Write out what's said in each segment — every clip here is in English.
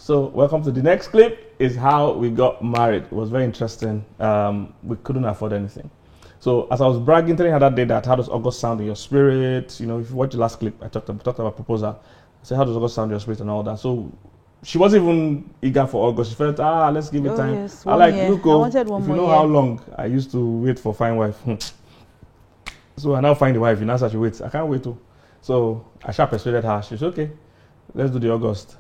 So welcome to the next clip. Is how we got married. It was very interesting. We couldn't afford anything. So as I was bragging, telling her that day that how does August sound in your spirit? You know, if you watch the last clip, I talked about proposal. I said, how does August sound in your spirit and all that. So she wasn't even eager for August. She felt, let's give it time. Yes, I like, year. look, I wanted one if you more know year. how long I used to wait for fine wife. So I now find the wife. You know, so she waits. I can't wait too. So I sharp persuaded her. She said, okay, let's do the August.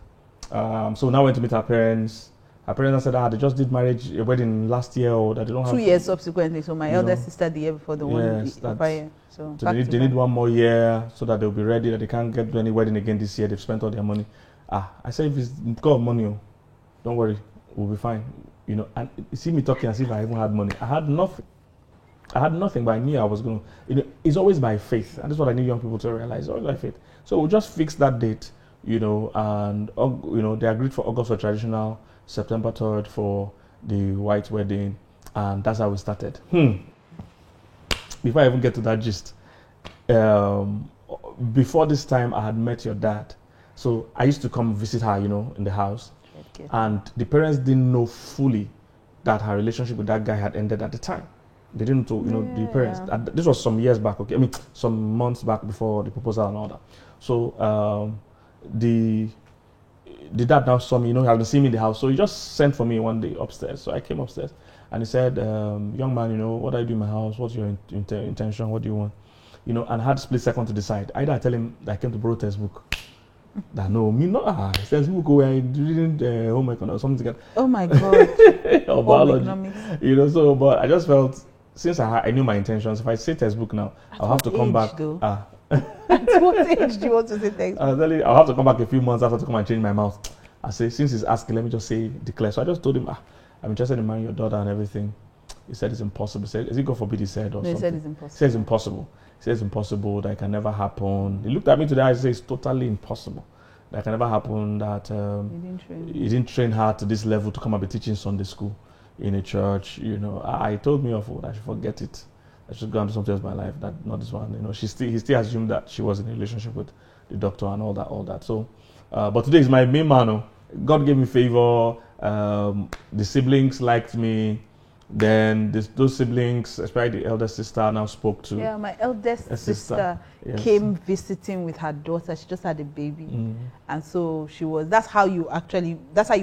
So now I went to meet her parents. Her parents said, they just did a wedding last year, or that they don't have 2 years subsequently. So my eldest sister the year before the prior. So they need 1 more year so that they'll be ready, that they can't get to any wedding again this year. They've spent all their money. I said, if it's because of money, don't worry, we'll be fine. You know, and you see me talking as if I even had money. I had nothing, but I knew I was going to. You know, it's always by faith, and that's what I need young people to realize. It's always by faith. So we'll just fix that date, you know, and you know, they agreed for August for traditional, September 3rd for the white wedding, and that's how we started. Before I even get to that gist, before this time I had met your dad, so I used to come visit her, you know, in the house, and the parents didn't know fully that her relationship with that guy had ended at the time. They didn't know, you know, the parents. This was some years back, okay? I mean, some months back before the proposal and all that. So the dad now saw me, you know, he had been seeing me in the house. So he just sent for me one day upstairs. So I came upstairs and he said, young man, you know, what do I do in my house? What's your intention? What do you want? You know, and I had to split second to decide. Either I tell him that I came to borrow textbook. That no, me not. Textbook where I didn't homework or something like that. Oh my God. Or biology. You know, so, but I just felt, since I knew my intentions, if I say textbook now, I'll have to come back. At what age do you want to say textbook? I'll have to come back a few months after to come and change my mouth. I say, since he's asking, let me just say declare. So I just told him, I'm interested in marrying your daughter and everything. He said it's impossible. He said, is it God forbid he said or something? He said it's impossible. He said it's impossible. He said it's impossible, that it can never happen. He looked at me today and said it's totally impossible. That can never happen, that he didn't train her to this level to come and be teaching Sunday school in a church. You know, I told me off, I should forget it. I should go and do something else in my life, that not this one. You know, he still assumed that she was in a relationship with the doctor and all that. So, but today is my main man. God gave me favor. The siblings liked me. Then those siblings, especially the eldest sister, now spoke to. Yeah, my eldest sister came visiting with her daughter. She just had a baby, and so she was. That's how you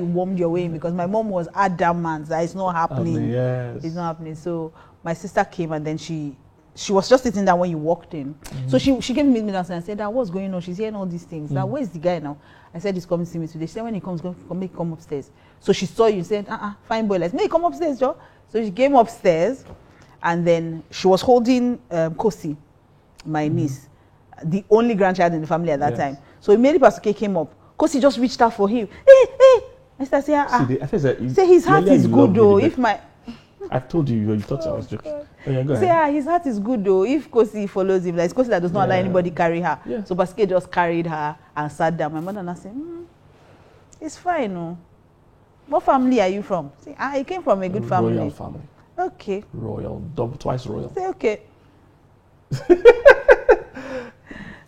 warmed your way in, because my mom was adamant that it's not happening. It's not happening. So my sister came, and then she was just sitting there when you walked in. So she came to meet me downstairs and said, what's going on? She's hearing all these things. Now, where's the guy now? I said, he's coming to see me today. She said, when he comes, make him come upstairs. So she saw you and said, fine boy, let's make him come upstairs, Joe. So she came upstairs, and then she was holding Kosi, my niece, the only grandchild in the family at that time. So immediately Pastor K came up. Kosi just reached out for him. Hey! I said, say his heart is good though. If my... I told you thought I was joking. Oh, yeah, go ahead. Say, his heart is good though. If Kosi follows him, like Kosi that does not allow anybody carry her. Yeah. So Pastor K just carried her and sat down. My mother now said, it's fine, no. What family are you from? Say, I came from a good family. Royal family. Okay. Royal, twice royal. Say, okay.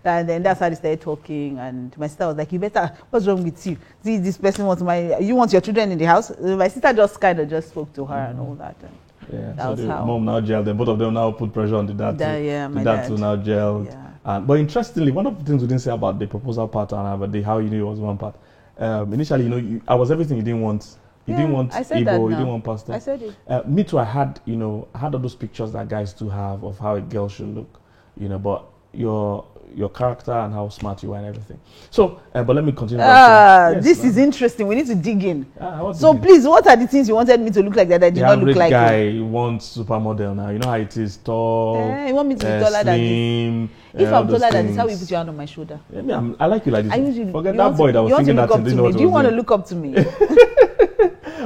And then that's how they started talking. And my sister was like, you better, what's wrong with you? See, this person wants you want your children in the house? My sister just kind of just spoke to her and all that. And so the mom now gelled them. Both of them now put pressure on the dad my dad too now gelled. Yeah. But interestingly, one of the things we didn't say about the proposal part and about how you knew it was one part. Initially, you know, I was everything you didn't want. You didn't want Igbo, you didn't want pastor. I said it. Me too, I had all those pictures that guys do have of how a girl should look, you know, but your character and how smart you are and everything. So, but let me continue. This is interesting. We need to dig in. Please, what are the things you wanted me to look like that I did not look like? The guy wants supermodel now. You know how it is, tall. You want me to be taller than this? If I'm taller than this, how will you put your hand on my shoulder? I like you like this. Forget that boy that was thinking that. Do you want to look up to me?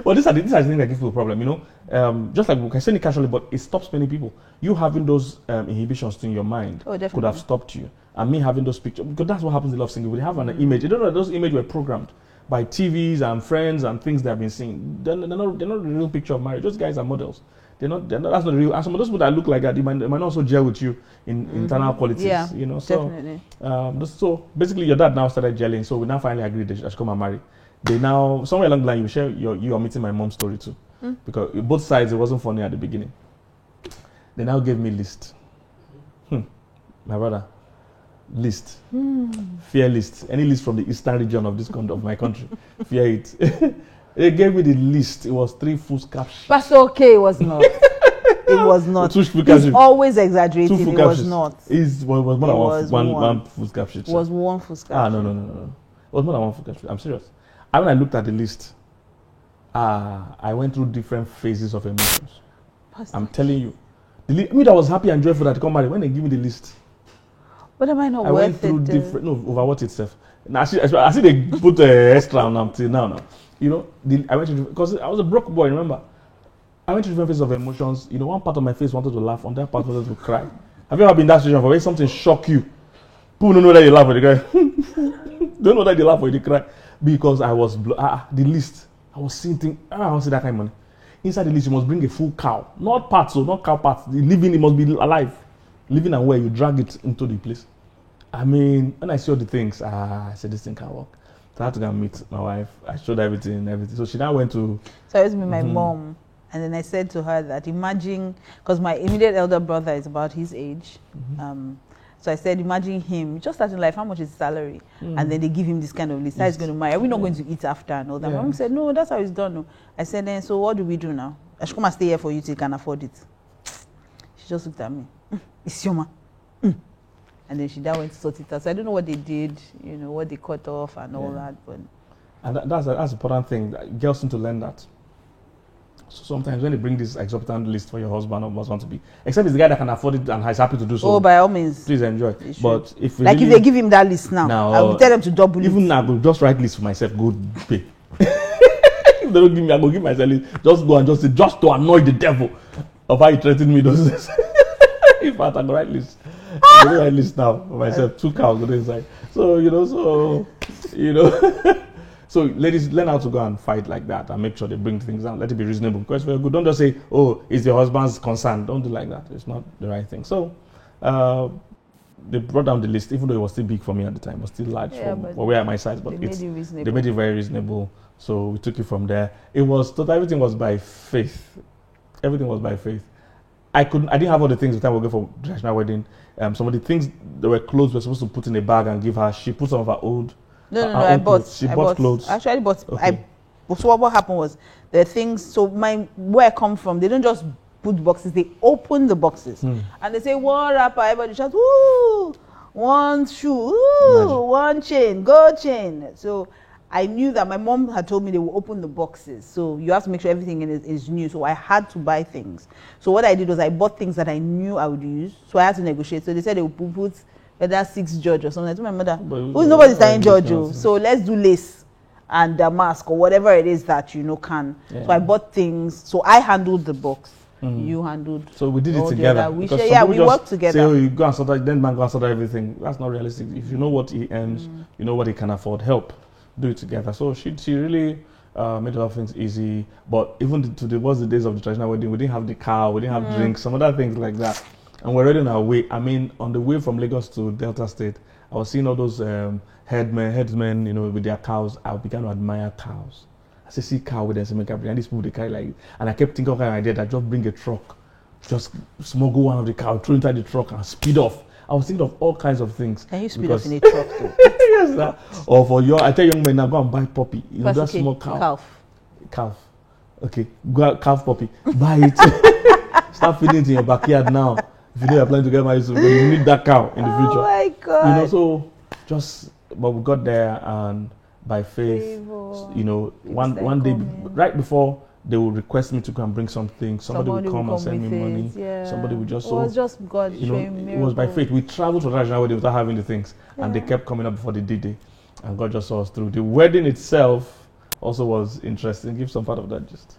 Well, these are the things that give people a problem, you know. Just like we can say it casually, but it stops many people. You having those inhibitions in your mind could have stopped you. And me having those pictures, because that's what happens in love single. They have an image. You don't know those images were programmed by TVs and friends and things they have been seeing. They're not the real picture of marriage. Those guys are models. They're not. That's not the real. And some of those people that look like that, they might also gel with you in internal qualities. Yeah, you know. So, definitely. So basically, your dad now started gelling. So we now finally agreed that she should come and marry. they now, somewhere along the line, you are meeting my mom's story too. Because both sides, it wasn't funny at the beginning. They now gave me list. My brother, list. Fear list. Any list from the eastern region of of my country. Fear it. They gave me the list. It was 3 foolscap sheets. But okay, it was not. It was not. He's always exaggerating. It was not. It was more than one foolscap sheet. It was one foolscap sheet. No. It was more than one foolscap sheet. I'm serious. When I looked at the list, I went through different phases of emotions. I'm telling you. Me that was happy and joyful that I come marry, when they give me the list. But am I not worth it? I went through different, over what itself. Now, I see they put extra on until now. You know, I went to, because I was a broke boy, remember? I went to different phases of emotions. You know, one part of my face wanted to laugh, on that part wanted to cry. Have you ever been in that situation where something shock you? People don't know that you laugh or they cry. Don't know that they laugh or they cry. Because I was, the list, I was seeing things, I don't see that kind of money. Inside the list, you must bring a full cow. Not parts, so not cow parts. The living, it must be alive. Living and where you drag it into the place. I mean, when I saw the things, I said, this thing can't work. So I had to go and meet my wife. I showed everything. So she now went to... So it was with my mom. And then I said to her that imagine, because my immediate elder brother is about his age. So I said, imagine him just starting life, how much is his salary? And then they give him this kind of list. How he's going to marry? Are we not going to eat after and all that? Mom said, no, that's how it's done. No. I said, then, so what do we do now? I should come and stay here for you till you can afford it. She just looked at me. It's your man. And then she then went to sort it out. So I don't know what they did, you know, what they cut off and all that. But and that's an important thing. Girls need to learn that. So sometimes when they bring this exorbitant list for your husband or want to be, except it's the guy that can afford it and is happy to do so. Oh, by all means. Please enjoy. But if like really, if they give him that list now I will tell them to double even it. Now I will just write list for myself, go pay. If they don't give me, I go give myself list. Just go and just say, just to annoy the devil of how he threatened me those days. In fact, I go write list. I go write list now for myself. 2 cows go inside. So So ladies, learn how to go and fight like that and make sure they bring things down. Let it be reasonable. Because very good. Don't just say, oh, it's your husband's concern. Don't do like that. It's not the right thing. So they brought down the list, even though it was still big for me at the time. It was still large for where at my size. But they made it very reasonable. So we took it from there. It was total, everything was by faith. Everything was by faith. I didn't have all the things the time we were going for traditional wedding. Some of the things that were clothes we were supposed to put in a bag and give her. She put some of her old. I bought. She bought clothes. Actually, bought. Okay. So what happened was the things. So where I come from, they don't just put boxes. They open the boxes and they say one wrapper. Everybody shouts, "Woo! One shoe, ooh, one chain, gold chain." So I knew that my mom had told me they will open the boxes. So you have to make sure everything is new. So I had to buy things. So what I did was I bought things that I knew I would use. So I had to negotiate. So they said they would put whether 6 George or something. I told my mother, nobody's saying George. So let's do lace and damask or whatever it is that can. Yeah. So I bought things. So I handled the box. You handled. So we did it together. We worked together. Say, you go and sort out, then man go and sort out everything. That's not realistic. If you know what he earns, you know what he can afford. Help. Do it together. So she really made a lot of things easy. But even was the days of the traditional wedding, we didn't have the car, we didn't have drinks, some other things like that. And we're already on our way. I mean, on the way from Lagos to Delta State, I was seeing all those headsmen, with their cows. I began to admire cows. I said, see cow with them, and these people they carry like, and I kept thinking of an idea that just bring a truck, just smuggle one of the cow, throw inside the truck and speed off. I was thinking of all kinds of things. Can you speed off in a truck too? Yes, sir. Or I tell young men now, go and buy puppy. That small cow. Calf. Okay, go out, calf puppy. Buy it. Start feeding it in your backyard now. If you know you're planning to get married soon, you need that cow in the future. Oh my God. But we got there and by faith, one day, right before they would request me to go and bring something. Somebody would come and send me money. Yeah. Somebody would just. It was just God showing miracles. It was by faith. We traveled to traditional wedding without having the things, and they kept coming up before the D-Day, and God just saw us through. The wedding itself also was interesting. Give some part of that gist.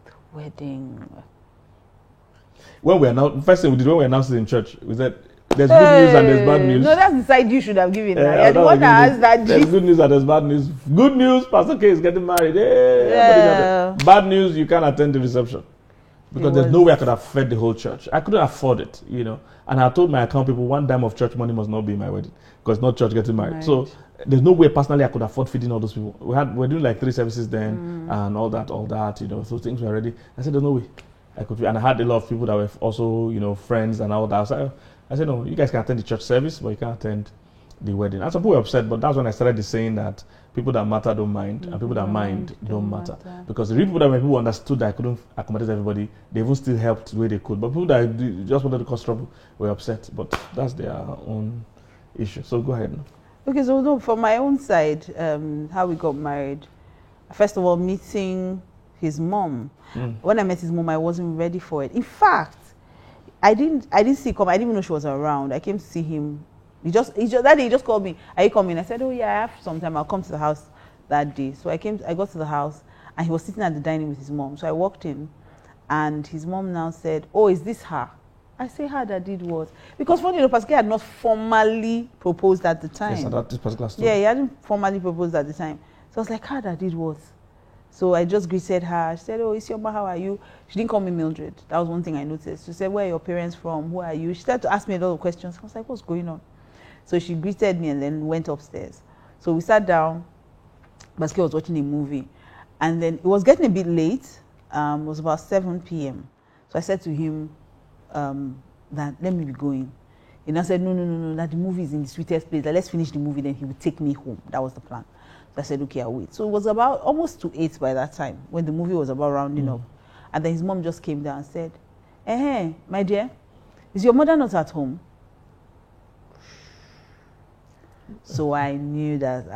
The wedding. First thing we did when we announced it in church, we said there's good news and there's bad news. No, that's the side you should have given. You're the one that has that. There's good news and there's bad news. Good news, Pastor K is getting married. Hey, bad news, you can't attend the reception. Because there's no way I could have fed the whole church. I couldn't afford it, you know. And I told my account people, 1 dime of church money must not be in my wedding, because not church getting married. So there's no way personally I could afford feeding all those people. We're doing like 3 services then and all that, you know. So things were ready. I said, there's no way I could. And I had a lot of people that were also, you know, friends and all that. So I said, no, you guys can attend the church service, but you can't attend the wedding. And some people were upset, but that's when I started saying that people that matter don't mind, and people that mind don't matter. Because the real people that when people understood that I couldn't accommodate everybody, they even still helped the way they could. But people that just wanted to cause trouble were upset. But that's their own issue. So go ahead now. Okay, so no, from my own side, how we got married. First of all, meeting his mom. When I met his mom, I wasn't ready for it. In fact, I didn't see him come. I didn't even know she was around. I came to see him. That day he just called me. Are you coming? I said, oh yeah, I have some time. I'll come to the house that day. So I got to the house and he was sitting at the dining with his mom. So I walked in and his mom now said, oh, is this her? I say her that did what? Because funny enough, Pascal had not formally proposed at the time. Yes, at this particular story. Yeah, he hadn't formally proposed at the time. So I was like, her that did what? So I just greeted her. She said, oh, Isioma, how are you? She didn't call me Mildred. That was one thing I noticed. She said, where are your parents from? Who are you? She started to ask me a lot of questions. I was like, what's going on? So she greeted me and then went upstairs. So we sat down. Basque was watching a movie. And then it was getting a bit late. It was about 7 p.m. So I said to him that let me be going. He now said, no, that the movie is in the sweetest place. That let's finish the movie, then he would take me home. That was the plan. So I said, okay, I'll wait. So it was about almost to 8 by that time when the movie was about rounding up. And then his mom just came down and said, hey, my dear, is your mother not at home? So I knew that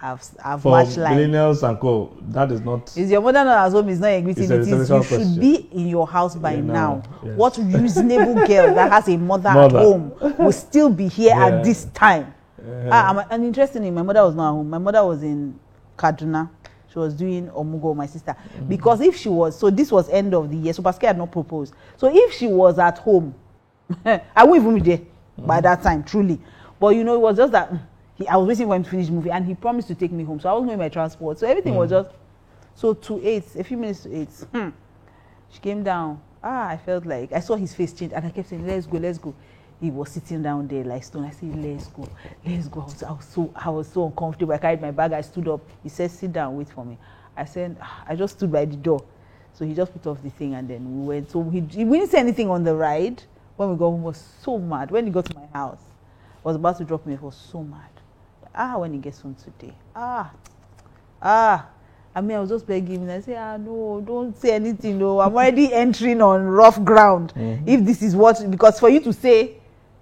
I've watched like millennials and co. That is not. Is your mother not at home? Is not a greeting. It is you should be in your house by now. Yes. What reasonable girl that has a mother at home will still be here at this time? And interestingly, my mother was not at home. My mother was in Kaduna. She was doing Omugo, my sister. Because if she was, so this was end of the year. So Pascal had not proposed. So if she was at home, I wouldn't even be there by that time, truly. But you know, it was just that I was waiting for him to finish the movie and he promised to take me home. So I was going by transport. So everything was just, so to 8, a few minutes to 8. She came down. I felt like, I saw his face change and I kept saying, let's go. He was sitting down there like stone. I said, let's go. I was so uncomfortable. I carried my bag. I stood up. He said, sit down, wait for me. I said, I just stood by the door. So he just put off the thing and then we went. So we didn't say anything on the ride. When we got home, he was so mad. When he got to my house, was about to drop me, he was so mad. When he gets home today. I mean, I was just begging him. I said, no, don't say anything. No, I'm already entering on rough ground. If this is what, because for you to say,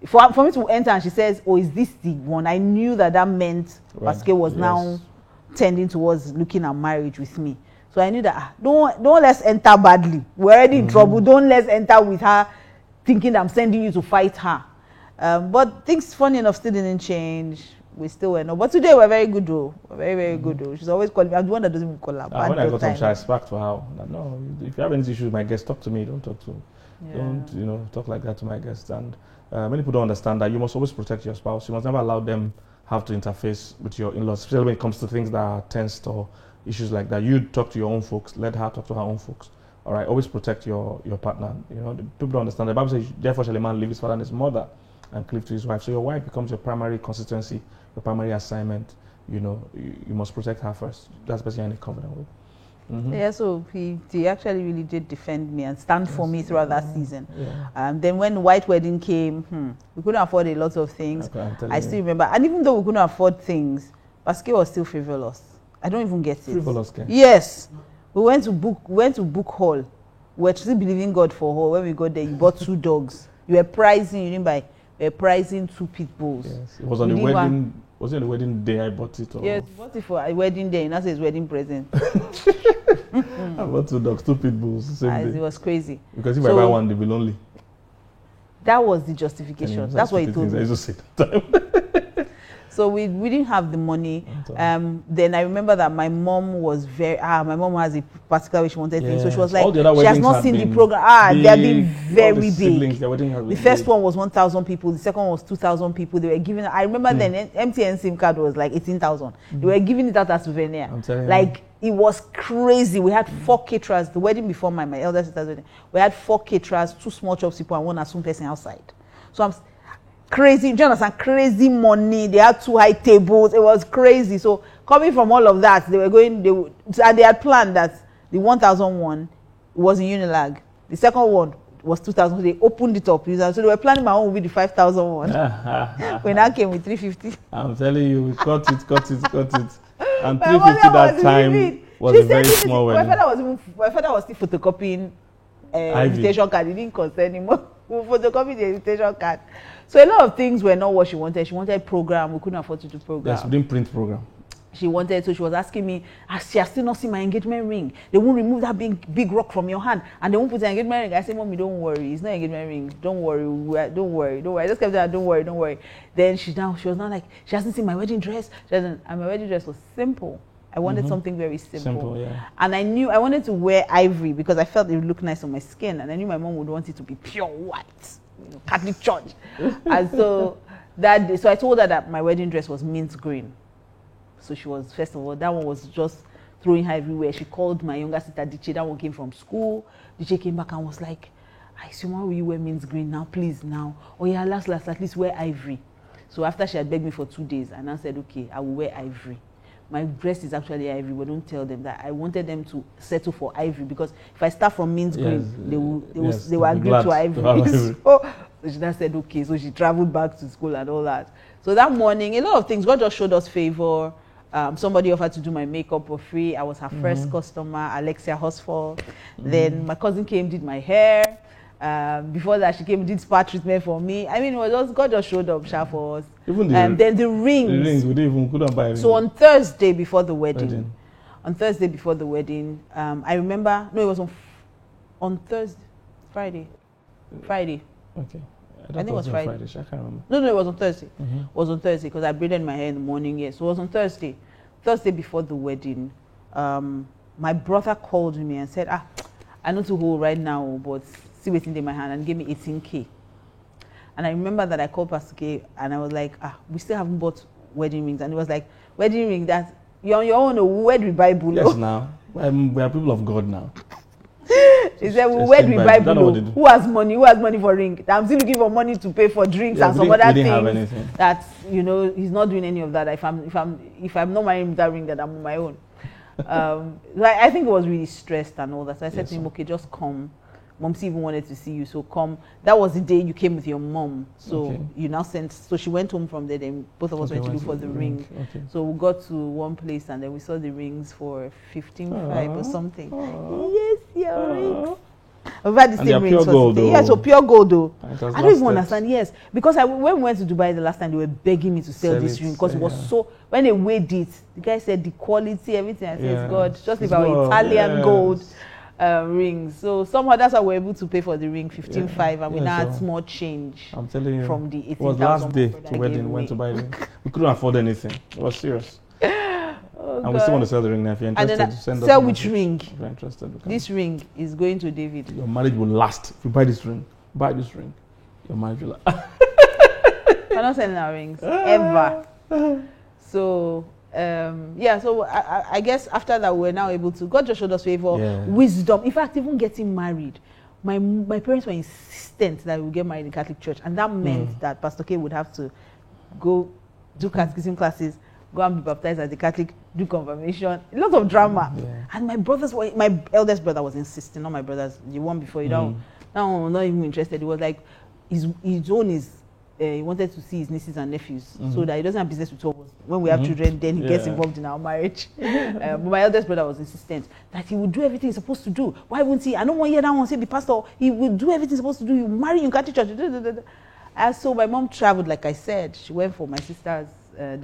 for me to enter and she says, oh, is this the one? I knew that meant Pascal was now tending towards looking at marriage with me. So I knew that, don't let's enter badly. We're already in trouble. Don't let's enter with her thinking that I'm sending you to fight her. But things, funny enough, still didn't change. We still were no. But today we're very good though. We're very, very good though. She's always calling me. I'm the one that doesn't even call her. When I got home, I sparked for her. No, if you have any issues with my guests, talk to me. Don't talk to. Don't talk like that to my guests. And many people don't understand that you must always protect your spouse. You must never allow them have to interface with your in-laws, especially when it comes to things that are tense or issues like that. You talk to your own folks. Let her talk to her own folks. All right. Always protect your partner. You know, people don't understand. The Bible says, therefore shall a man leave his father and his mother and cleave to his wife. So your wife becomes your primary constituency, your primary assignment. You know, you must protect her first. That's the person you're in a covenant with. Yeah, so he actually really did defend me and stand for me throughout that season. Then when the white wedding came, we couldn't afford a lot of things. I still remember. And even though we couldn't afford things, Pascal was still frivolous. I don't even get it. Frivolous, okay. Yes. We went to book hall. We were still believing God for her. When we got there, you bought 2 dogs. You were pricing, you didn't buy. We were pricing 2 pit bulls. Yes. It was on the wedding. Was it on the wedding day I bought it? Or? Yes, I bought it for a wedding day. And that's his wedding present. I bought 2 dogs, 2 pit bulls. Same day. It was crazy. Because if I buy one, they'll be lonely. That was the justification. That's what he told me. I just say that time. So we didn't have the money. Then I remember that my mom was my mom has a particular way she wanted things. So she was like, she has not seen the program. They have been very big. The first one was 1,000 people. The second one was 2,000 people. They were giving, I remember then MTN SIM card was like 18,000. They were giving it out as souvenir. Like, it was crazy. We had 4 caterers. The wedding before my elder sister's wedding, we had 4 caterers, 2 small chops people, and 1 assumed person outside. So I'm crazy. Do you understand? Crazy money. They had 2 high tables. It was crazy. So coming from all of that, and they had planned that the 1,001 was in Unilag. The second one was 2,000. They opened it up. So they were planning my own with the 5,001. When I came with 350. I'm telling you, we cut it. And 350 that time was a very small wedding. My father was still photocopying invitation card. He didn't concern anymore. We photocopied the invitation card. So a lot of things were not what she wanted. She wanted program. We couldn't afford to do program. Yes, we didn't print program. She wanted, so she was asking me, she has still not seen my engagement ring. They won't remove that big rock from your hand, and they won't put the engagement ring. I said, Mommy, don't worry. It's not engagement ring. Don't worry. Don't worry. I just kept saying, don't worry. Then she was not like, she hasn't seen my wedding dress. And my wedding dress was simple. I wanted something very simple. Yeah. And I knew I wanted to wear ivory because I felt it would look nice on my skin. And I knew my mom would want it to be pure white, Catholic church. And so that day, so I told her that my wedding dress was mint green. So she was, first of all, that one was just throwing her everywhere. She called my younger sister, Diche. That one came from school. Diche came back and was like, I see, why will you wear mint green now? Please, now. Oh yeah, last, at least wear ivory. So after she had begged me for 2 days, and I said, okay, I will wear ivory. My dress is actually ivory, but don't tell them that. I wanted them to settle for ivory because if I start from mint green, they will agree to ivory. So she then said, okay. So she traveled back to school and all that. So that morning, a lot of things, God just showed us favor. Somebody offered to do my makeup for free. I was her first customer, Alexia Hosfall. Then my cousin came, did my hair. Before that, she came, did spa treatment for me. I mean, it was just, God just showed up for us. Even then the rings. The rings, we couldn't buy rings. So on Thursday before the wedding, I remember, no, it was on Thursday, Friday. Okay. I think it was Friday. I can't remember. No, it was on Thursday. It was on Thursday because I braided my hair in the morning. Yes, so it was on Thursday. Thursday before the wedding, my brother called me and said, I know to hold right now, but see what's in my hand, and gave me 18K. And I remember that I called Pastor K and I was like, we still haven't bought wedding rings. And it was like, wedding ring, that you're on your own, wed with Bible. Yes, now. We are people of God now. He said, we wed with Bible. Who has money for ring? I'm still looking for money to pay for drinks and some other things. That, he's not doing any of that. If I'm not marrying that ring, that I'm on my own. I think it was really stressed and all that. So I said to him, okay, just come. Momsi even wanted to see you, so come. That was the day you came with your mom. So you now sent, so she went home from there, then both of us went to look for the ring. So we got to one place and then we saw the rings for 15,500 or something. Yes, your rings. We've had the same rings for today. Yeah, so pure gold though. I don't even understand, yes. Because when we went to Dubai the last time, they were begging me to sell this ring because it was so, when they weighed it, the guy said the quality, everything. I said, God, just leave our Italian gold. Rings. So somehow that's how we're able to pay for the ring, 15,500, and we now had small change. I'm telling you, from the 18,000. It was last day to wedding, went to buy the ring. We couldn't afford anything. It was serious. And we still want to sell the ring now. If you're interested, send us. Sell which ring? If you're interested, this ring is going to David. Your marriage will last. If you buy this ring, your marriage will last. We're not selling our rings ever. So so I guess after that we're now able to, God just showed us favor, wisdom. In fact, even getting married, my parents were insistent that we would get married in Catholic church, and that meant that Pastor K would have to go do catechism classes, go and be baptized as a Catholic, do confirmation, a lot of drama. And my eldest brother was insisting, not my brothers, the one before, now I'm not even interested. It was like his own is, he wanted to see his nieces and nephews so that he doesn't have business with us. When we have children, then he gets involved in our marriage. But my eldest brother was insistent that he would do everything he's supposed to do. Why wouldn't he? I don't want to hear that one say be pastor. He would do everything he's supposed to do. You marry, you Catholic church. And so my mom traveled, like I said. She went for my sister's.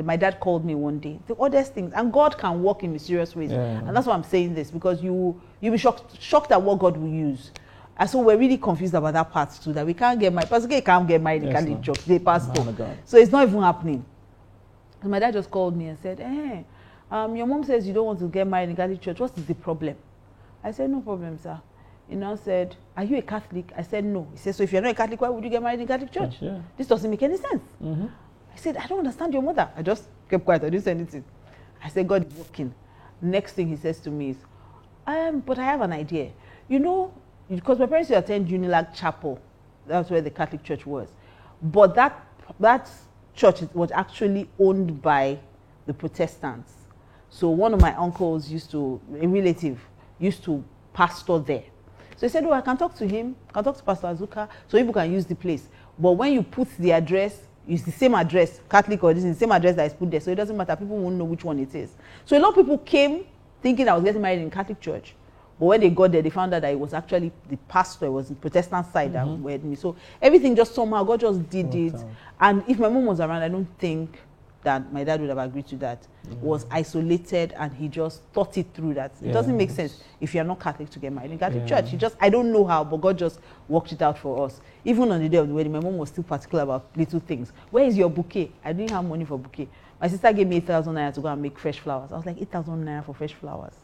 My dad called me one day. The oddest things. And God can work in mysterious ways. And that's why I'm saying this, because you'll be shocked at what God will use. And so we're really confused about that part too, that we can't get married. Pastor K can't get married in Catholic church. They pastor. So it's not even happening. And my dad just called me and said, hey, your mom says you don't want to get married in Catholic church. What is the problem? I said, no problem, sir. He now said, are you a Catholic? I said, no. He said, so if you're not a Catholic, why would you get married in Catholic church? Yeah. This doesn't make any sense. I said, I don't understand your mother. I just kept quiet. I didn't say anything. I said, God is working. Next thing he says to me is, but I have an idea. You know, because my parents used to attend Unilag Chapel. That's where the Catholic church was. But that church was actually owned by the Protestants. So one of my uncles a relative, used to pastor there. So he said, oh, I can talk to him, I can talk to Pastor Azuka, so people can use the place. But when you put the address, it's the same address, Catholic or this is the same address that is put there, so it doesn't matter, people won't know which one it is. So a lot of people came thinking I was getting married in Catholic church. But when they got there, they found out that it was actually the pastor, it was the Protestant side that wed me. So everything just somehow, God just did it. And if my mom was around, I don't think that my dad would have agreed to that. Was isolated and he just thought it through that. It doesn't make sense if you're not Catholic to get married in Catholic church. I don't know how, but God just worked it out for us. Even on the day of the wedding, my mom was still particular about little things. Where is your bouquet? I didn't have money for bouquet. My sister gave me 8,000 naira to go and make fresh flowers. I was like, 8,000 naira for fresh flowers?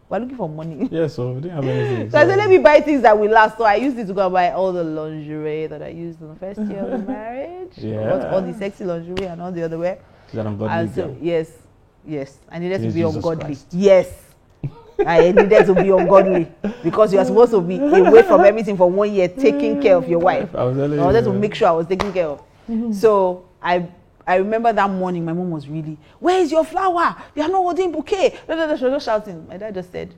We're looking for money. Yeah, so we didn't have anything. So I said, let me buy things that will last. So I used it to go and buy all the lingerie that I used in the first year of the marriage. Yeah. All the sexy lingerie and all the other wear. So, yes. I needed to be ungodly. Christ. Yes. I needed to be ungodly because you are supposed to be away from everything for 1 year, taking care of your wife. I wanted to make sure I was taken care of. So I remember that morning, my mom was really, where is your flower? You are not holding bouquet. She was just shouting. My dad just said,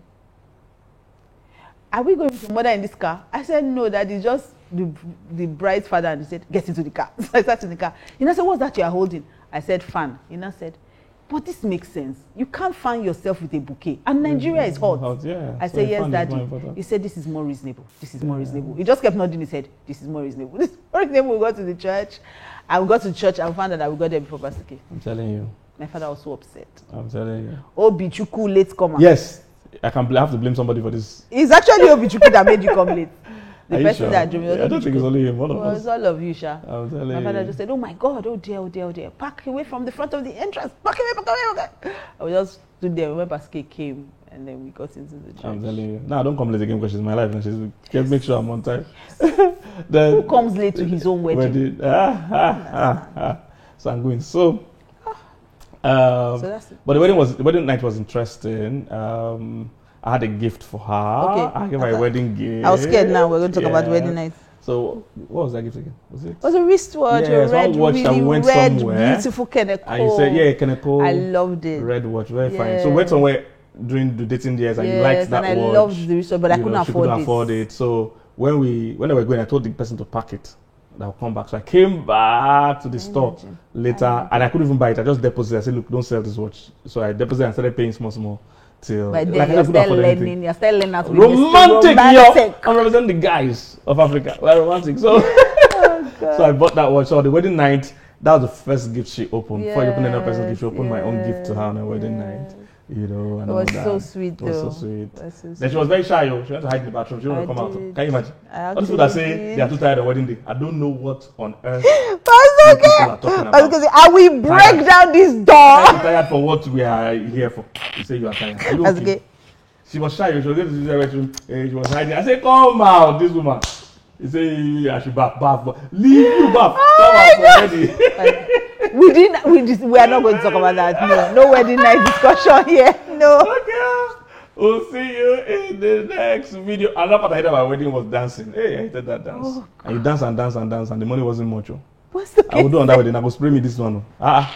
are we going to mother in this car? I said, no, that is just the bride's father. And he said, get into the car. So I sat in the car. He now said, what's that you are holding? I said, fan. He now said, but this makes sense. You can't fan yourself with a bouquet. And Nigeria is hot. I said, yes, Daddy. He said, this is more reasonable. This is more reasonable. He just kept nodding his head. This is more reasonable. This is more reasonable. We got to the church. I got to church and found out that we got there before Pastor K. I'm telling you. My father was so upset. I'm telling you. Obichuku late comer. Yes. I have to blame somebody for this. It's actually Obichuku that made you come late. The person sure? that drove me. I don't think it's only him. One of us. It was all of you, Sha. I'm telling you. My father just said, oh my God, oh dear, oh dear, oh dear. Pack away from the front of the entrance. Pack away. I was just stood there when Pastor K came and then we got into the church. I'm telling you. Nah, don't come late again because she's my life and she's just make sure I'm on time. Then, who comes late to his own wedding? So I'm going. So that's it. But the wedding night was interesting. I had a gift for her. Okay. I gave her a wedding gift. I was scared now. We're going to talk about wedding night. So, what was that gift again? It was a wristwatch, a red, beautiful Keneko. And you said, yeah, Keneko. I loved it. Red watch, very fine. So, we went somewhere during the dating years and you liked that watch. And I loved the wristwatch, but I couldn't afford it. So, when they were going, I told the person to pack it. I'll come back. So I came back to the store later and I couldn't even buy it. I just deposited. I said, look, don't sell this watch. So I deposited and started paying small. Till but then you're still learning how to be romantic. I'm representing the guys of Africa. We're romantic. So, so I bought that watch. So the wedding night, that was the first gift she opened. Before you opened another person's gift, she opened my own gift to her on her wedding night. You know, and it was so sweet. It was so sweet. Then she was very shy. She went to hide in the bathroom. She didn't want to come out. Can you imagine? All these people that say they are too tired of wedding day. I don't know what on earth people are talking about. I will break down this door. I'm tired for what we are here for. You say you are tired. Are you okay? She was shy. She was going to the restroom. She was hiding. I said, come out, this woman. He said, I should bath. Leave you bath. Come out already. We are not going to talk about that. No wedding night discussion here. No. Okay. We'll see you in the next video. Another part I hated about wedding was dancing. Hey, I hated that dance. Oh, and you dance and the money wasn't much. I would do on that wedding. I would spray me this one. I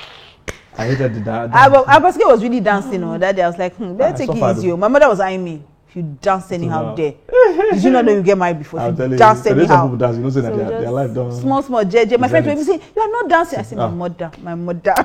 hated that. Abaske was really dancing that day. I was like, let's take it easy. My mother was eyeing me. If you dance anyhow there. Did you not know you get married before? I'll tell you. Dance anyhow. Some people dance, you know, saying that their life done. Small, JJ. My friends will be saying, you are not dancing. I said, my mother.